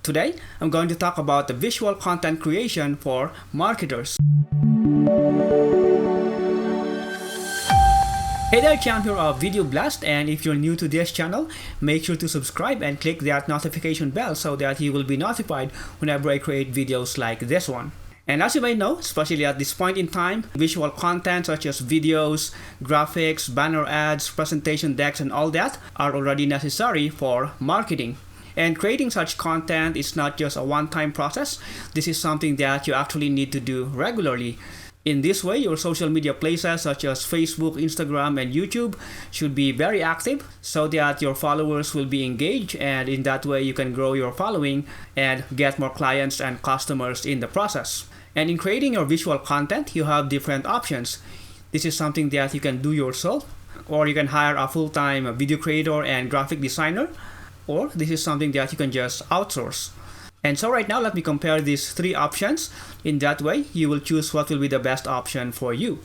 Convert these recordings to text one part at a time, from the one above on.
Today, I'm going to talk about the visual content creation for marketers. Hey there, Champ here of Video Blast, and if you're new to this channel, make sure to subscribe and click that notification bell so that you will be notified whenever I create videos like this one. And as you may know, especially at this point in time, visual content such as videos, graphics, banner ads, presentation decks, and all that are already necessary for marketing. And creating such content is not just a one-time process. This is something that you actually need to do regularly. In this way, your social media places such as Facebook, Instagram, and YouTube should be very active so that your followers will be engaged, and in that way you can grow your following and get more clients and customers in the process. And in creating your visual content, you have different options. This is something that you can do yourself, or you can hire a full-time video creator and graphic designer, or this is something that you can just outsource. And so right now, let me compare these three options. In that way, you will choose what will be the best option for you.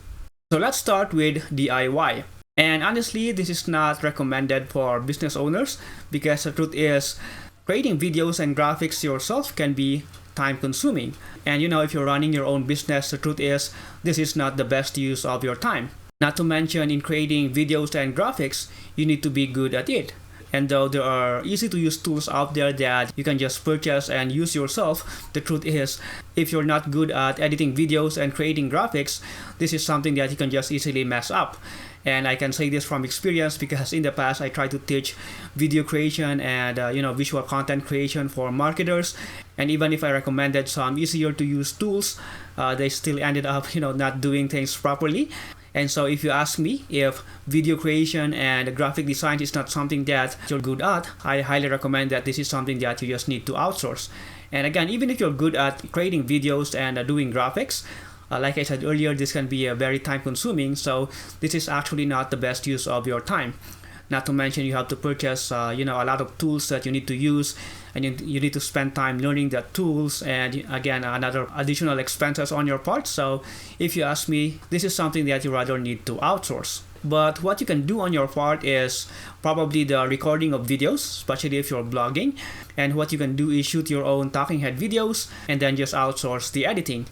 So let's start with DIY. And honestly, this is not recommended for business owners because the truth is, creating videos and graphics yourself can be time consuming. And if you're running your own business, the truth is, this is not the best use of your time. Not to mention, in creating videos and graphics, you need to be good at it. And though there are easy to use tools out there that you can just purchase and use yourself, the truth is, if you're not good at editing videos and creating graphics, this is something that you can just easily mess up. And I can say this from experience because in the past I tried to teach video creation and visual content creation for marketers. And even if I recommended some easier to use tools, they still ended up not doing things properly. And so if you ask me if video creation and graphic design is not something that you're good at, I highly recommend that this is something that you just need to outsource. And again, even if you're good at creating videos and doing graphics, like I said earlier, this can be very time consuming. So this is actually not the best use of your time. Not to mention you have to purchase a lot of tools that you need to use, and you need to spend time learning the tools, and again another additional expenses on your part. So if you ask me, this is something that you rather need to outsource. But what you can do on your part is probably the recording of videos, especially if you're blogging. And what you can do is shoot your own talking head videos and then just outsource the editing.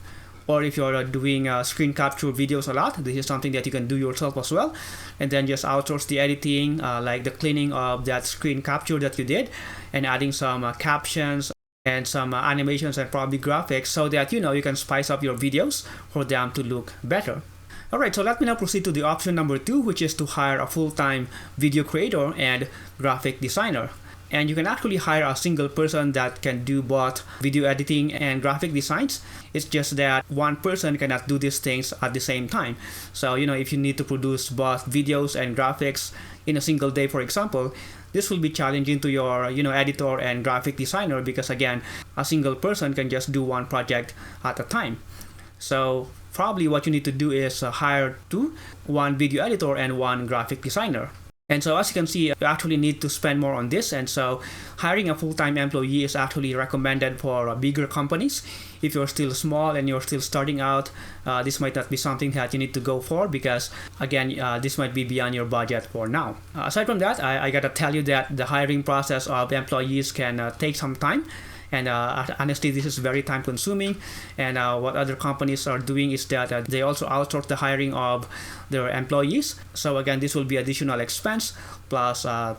Or if you're doing screen capture videos a lot, this is something that you can do yourself as well. And then just outsource the editing, like the cleaning of that screen capture that you did, and adding some captions and some animations and probably graphics so that you can spice up your videos for them to look better. Alright, so let me now proceed to the option number 2, which is to hire a full-time video creator and graphic designer. And you can actually hire a single person that can do both video editing and graphic designs. It's just that one person cannot do these things at the same time. So, if you need to produce both videos and graphics in a single day, for example, this will be challenging to your, editor and graphic designer because, again, a single person can just do one project at a time. So, probably what you need to do is hire one video editor and one graphic designer. And so as you can see, you actually need to spend more on this. And so hiring a full-time employee is actually recommended for bigger companies. If you're still small and you're still starting out, this might not be something that you need to go for because, again, this might be beyond your budget for now. Aside from that, I gotta tell you that the hiring process of employees can take some time. And honestly, this is very time consuming. And what other companies are doing is that they also outsource the hiring of their employees. So again, this will be additional expense plus a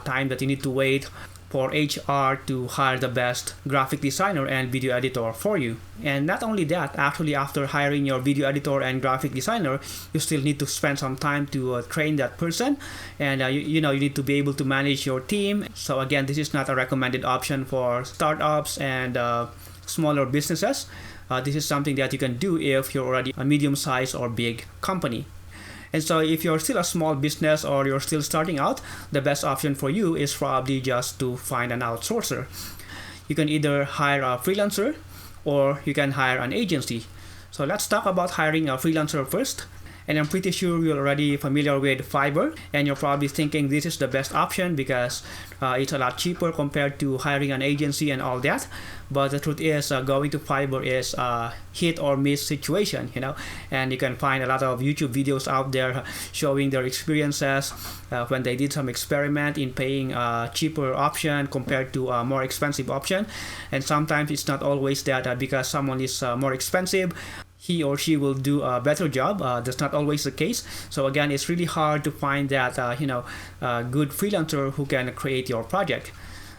time that you need to wait for HR to hire the best graphic designer and video editor for you. And not only that, actually after hiring your video editor and graphic designer, you still need to spend some time to train that person, and you need to be able to manage your team. So again, this is not a recommended option for startups and smaller businesses. This is something that you can do if you're already a medium-sized or big company. And so if you're still a small business or you're still starting out, the best option for you is probably just to find an outsourcer. You can either hire a freelancer or you can hire an agency. So let's talk about hiring a freelancer first. And I'm pretty sure you're already familiar with Fiverr, and you're probably thinking this is the best option because it's a lot cheaper compared to hiring an agency and all that. But the truth is, going to Fiverr is a hit or miss situation, and you can find a lot of YouTube videos out there showing their experiences when they did some experiment in paying a cheaper option compared to a more expensive option. And sometimes it's not always that because someone is more expensive, he or she will do a better job. That's not always the case. So again, it's really hard to find that good freelancer who can create your project.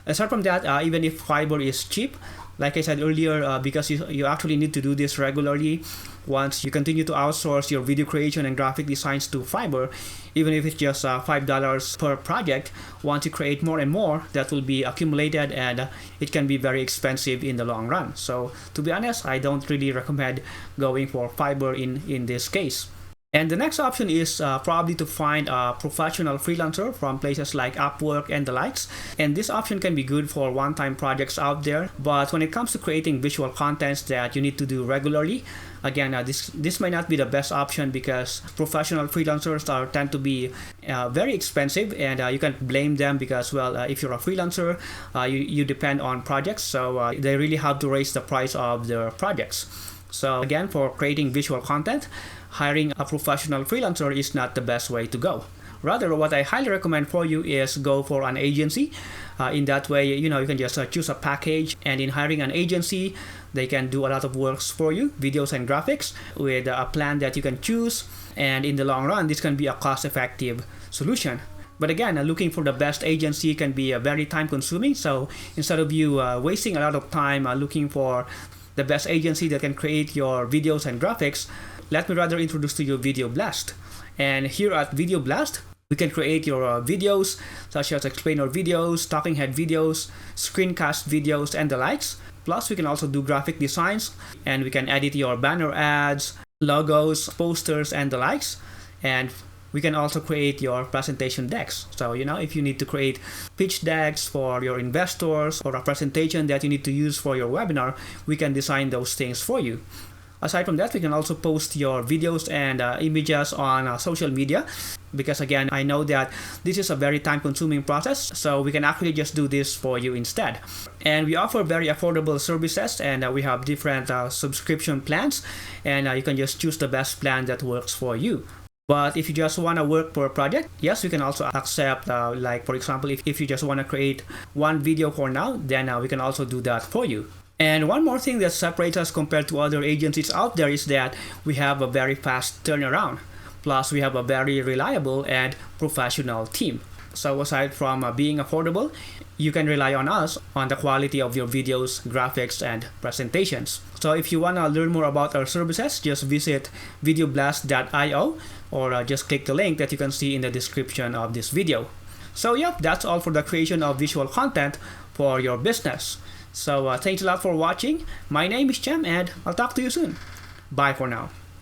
Aside from that, even if Fiverr is cheap, like I said earlier, because you actually need to do this regularly, once you continue to outsource your video creation and graphic designs to Fiverr, even if it's just $5 per project, once you create more and more, that will be accumulated, and it can be very expensive in the long run. So to be honest, I don't really recommend going for Fiverr in this case. And the next option is probably to find a professional freelancer from places like Upwork and the likes. And this option can be good for one-time projects out there. But when it comes to creating visual contents that you need to do regularly, again, this might not be the best option because professional freelancers tend to be very expensive, and you can't blame them because, well, if you're a freelancer, you depend on projects. So they really have to raise the price of their projects. So again, for creating visual content, hiring a professional freelancer is not the best way to go. Rather, what I highly recommend for you is go for an agency. In that way, you can just choose a package, and in hiring an agency, they can do a lot of works for you, videos and graphics, with a plan that you can choose. And in the long run, this can be a cost-effective solution. But again, looking for the best agency can be very time-consuming. So instead of you wasting a lot of time looking for the best agency that can create your videos and graphics, let me rather introduce to you Video Blast. And here at Video Blast, we can create your videos, such as explainer videos, talking head videos, screencast videos, and the likes. Plus, we can also do graphic designs, and we can edit your banner ads, logos, posters, and the likes. And we can also create your presentation decks. So, if you need to create pitch decks for your investors or a presentation that you need to use for your webinar, we can design those things for you. Aside from that, we can also post your videos and images on social media, because again, I know that this is a very time-consuming process, so we can actually just do this for you instead. And we offer very affordable services, and we have different subscription plans, and you can just choose the best plan that works for you. But if you just want to work per project, yes, we can also accept, like for example, if you just want to create one video for now, then we can also do that for you. And one more thing that separates us compared to other agencies out there is that we have a very fast turnaround. Plus, we have a very reliable and professional team. So aside from being affordable, you can rely on us on the quality of your videos, graphics, and presentations. So if you want to learn more about our services, just visit videoblast.io or just click the link that you can see in the description of this video. So yep, that's all for the creation of visual content for your business. So thanks a lot for watching. My name is Chem, and I'll talk to you soon. Bye for now.